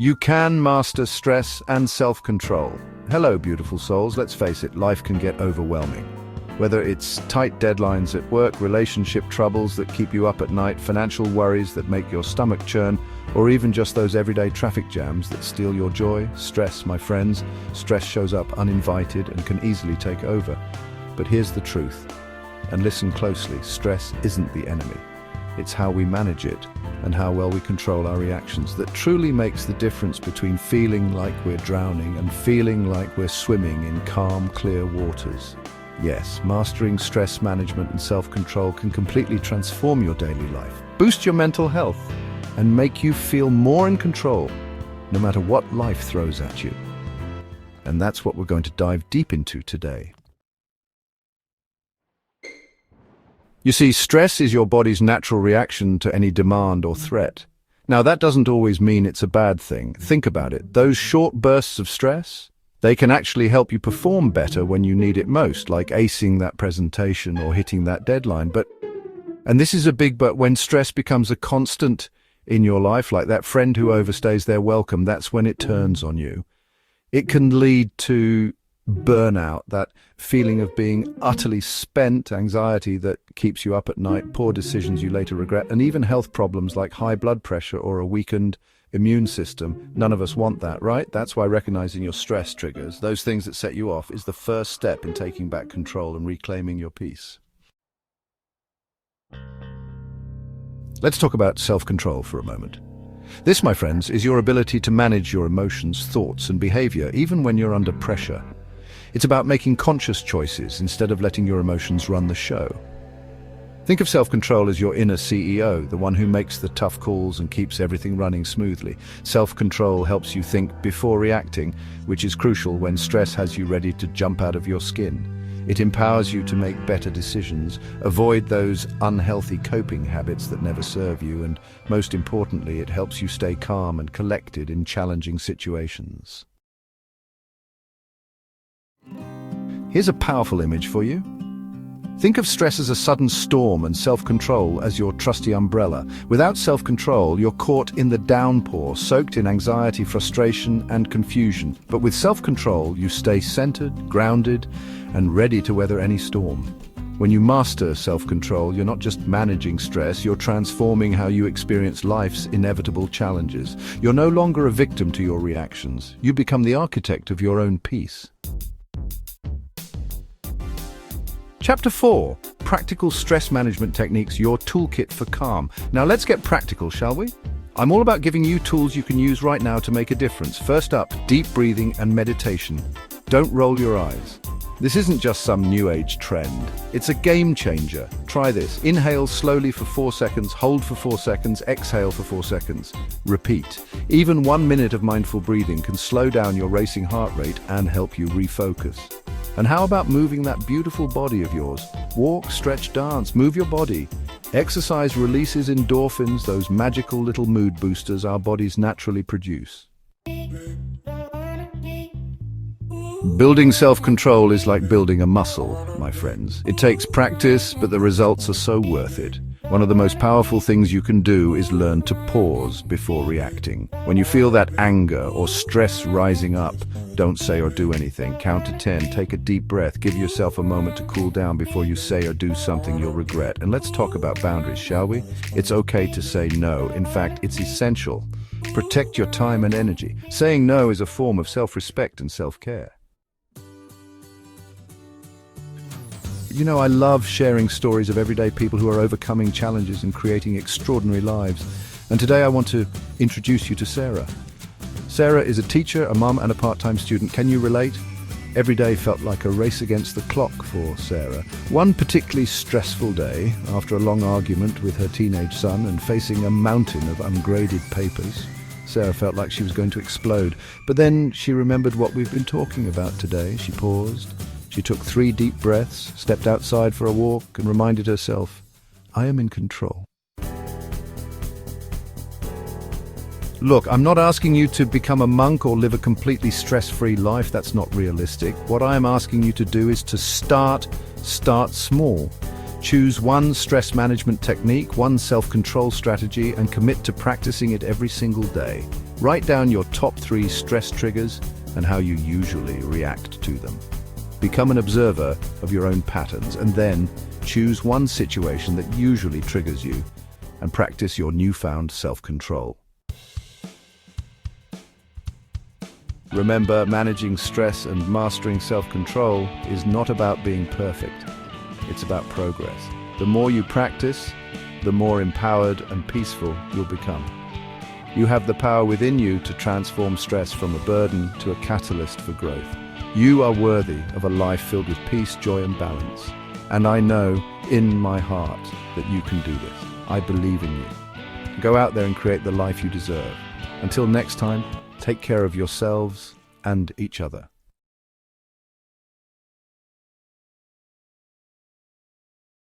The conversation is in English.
You can master stress and self-control. Hello, beautiful souls. Let's face it, life can get overwhelming. Whether it's tight deadlines at work, relationship troubles that keep you up at night, financial worries that make your stomach churn, or even just those everyday traffic jams that steal your joy, stress, my friends, stress shows up uninvited and can easily take over. But here's the truth, and listen closely, stress isn't the enemy. It's how we manage it and how well we control our reactions that truly makes the difference between feeling like we're drowning and feeling like we're swimming in calm, clear waters. Yes, mastering stress management and self-control can completely transform your daily life, boost your mental health, and make you feel more in control, no matter what life throws at you. And that's what we're going to dive deep into today. You see, stress is your body's natural reaction to any demand or threat. Now, that doesn't always mean it's a bad thing. Think about it. Those short bursts of stress, they can actually help you perform better when you need it most, like acing that presentation or hitting that deadline. And this is a big but, when stress becomes a constant in your life, like that friend who overstays their welcome, that's when it turns on you. It can lead to burnout, that feeling of being utterly spent, anxiety that keeps you up at night, poor decisions you later regret, and even health problems like high blood pressure or a weakened immune system. None of us want that, right? That's why recognizing your stress triggers, those things that set you off, is the first step in taking back control and reclaiming your peace. Let's talk about self-control for a moment. This, my friends, is your ability to manage your emotions, thoughts, and behavior, even when you're under pressure. It's about making conscious choices instead of letting your emotions run the show. Think of self-control as your inner CEO, the one who makes the tough calls and keeps everything running smoothly. Self-control helps you think before reacting, which is crucial when stress has you ready to jump out of your skin. It empowers you to make better decisions, avoid those unhealthy coping habits that never serve you, and most importantly, it helps you stay calm and collected in challenging situations. Here's a powerful image for you. Think of stress as a sudden storm and self-control as your trusty umbrella. Without self-control, you're caught in the downpour, soaked in anxiety, frustration, and confusion. But with self-control, you stay centered, grounded, and ready to weather any storm. When you master self-control, you're not just managing stress, you're transforming how you experience life's inevitable challenges. You're no longer a victim to your reactions. You become the architect of your own peace. Chapter 4, Practical Stress Management Techniques, your toolkit for calm. Now let's get practical, shall we? I'm all about giving you tools you can use right now to make a difference. First up, deep breathing and meditation. Don't roll your eyes. This isn't just some new age trend. It's a game changer. Try this. Inhale slowly for 4 seconds, hold for 4 seconds, exhale for 4 seconds. Repeat. Even 1 minute of mindful breathing can slow down your racing heart rate and help you refocus. And how about moving that beautiful body of yours? Walk, stretch, dance, move your body. Exercise releases endorphins, those magical little mood boosters our bodies naturally produce. Building self-control is like building a muscle, my friends. It takes practice, but the results are so worth it. One of the most powerful things you can do is learn to pause before reacting. When you feel that anger or stress rising up, don't say or do anything. Count to 10, take a deep breath, give yourself a moment to cool down before you say or do something you'll regret. And let's talk about boundaries, shall we? It's okay to say no. In fact, it's essential. Protect your time and energy. Saying no is a form of self-respect and self-care. You know, I love sharing stories of everyday people who are overcoming challenges and creating extraordinary lives. And today I want to introduce you to Sarah. Sarah is a teacher, a mum, and a part-time student. Can you relate? Every day felt like a race against the clock for Sarah. One particularly stressful day, after a long argument with her teenage son and facing a mountain of ungraded papers, Sarah felt like she was going to explode. But then she remembered what we've been talking about today. She paused. She took 3 deep breaths, stepped outside for a walk, and reminded herself, I am in control. Look, I'm not asking you to become a monk or live a completely stress-free life. That's not realistic. What I am asking you to do is to start small. Choose one stress management technique, one self-control strategy, and commit to practicing it every single day. Write down your top 3 stress triggers and how you usually react to them. Become an observer of your own patterns, and then choose one situation that usually triggers you and practice your newfound self-control. Remember, managing stress and mastering self-control is not about being perfect. It's about progress. The more you practice, the more empowered and peaceful you'll become. You have the power within you to transform stress from a burden to a catalyst for growth. You are worthy of a life filled with peace, joy, and balance. And I know in my heart that you can do this. I believe in you. Go out there and create the life you deserve. Until next time, take care of yourselves and each other.